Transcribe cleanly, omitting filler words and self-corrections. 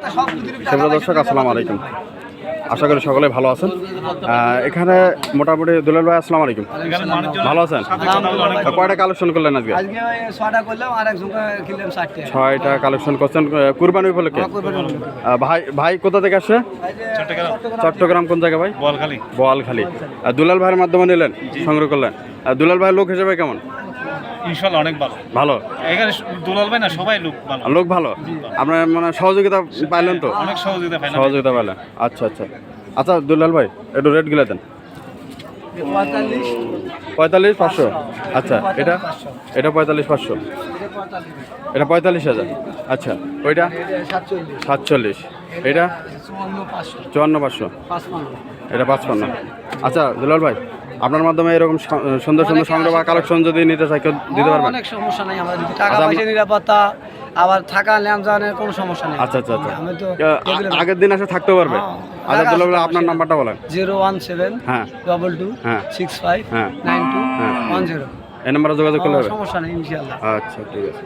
সুপ্রিয় দর্শক, আসসালামু আলাইকুম। আশা করি সকলে ভালো আছেন। এখানে মোটামুটি দুলাল ভাই, আসসালামু আলাইকুম, ভালো আছেন? কয়টা কালেকশন করলেন আজকে? 6টা কালেকশন করছেন কুরবানি উপলক্ষে। ভাই কোথা থেকে আসছে? চট্টগ্রাম। কোন জায়গা ভাই? বোয়ালখালী। দুলাল ভাইয়ের মাধ্যমে নিলেন, সংগ্রহ করলেন। দুলাল ভাই লোক হিসেবে কেমন? ইনশাআল্লাহ অনেক ভালো। ভালো। এখানে দুলাল ভাই না, সবাই লোক ভালো। আপনার মানে সহযোগিতা পাইলেন তো? অনেক সহযোগিতা পাইলেন। আচ্ছা আচ্ছা আচ্ছা, দুলাল ভাই একটু রেট গিলে দেন। 45,500। আচ্ছা, এটা 45,500। এটা 45,000। আচ্ছা, ওইটা 47। এটা 54,500। এটা 55। আচ্ছা দুলাল ভাই, আপনার মাধ্যমে এরকম সুন্দর সুন্দর সংগ্রহ বা কালেকশন যদি নিতে চাই, কেউ দিতে পারবেন? অনেক সমস্যা নাই, আমাদের টাকা পয়সা নিরাপত্তা, আবার থাকা ল্যান্ডজানের কোনো সমস্যা নেই। আচ্ছা আচ্ছা আচ্ছা, আগের দিন এসে থাকতেও পারবে। আচ্ছা দুলাল ভাই, আপনার নাম্বারটা বলেন। 017 হ্যাঁ 22 হ্যাঁ 65 হ্যাঁ 92 10। এই নাম্বারে যোগাযোগ করলে হবে? সমস্যা নেই ইনশাআল্লাহ। আচ্ছা ঠিক আছে।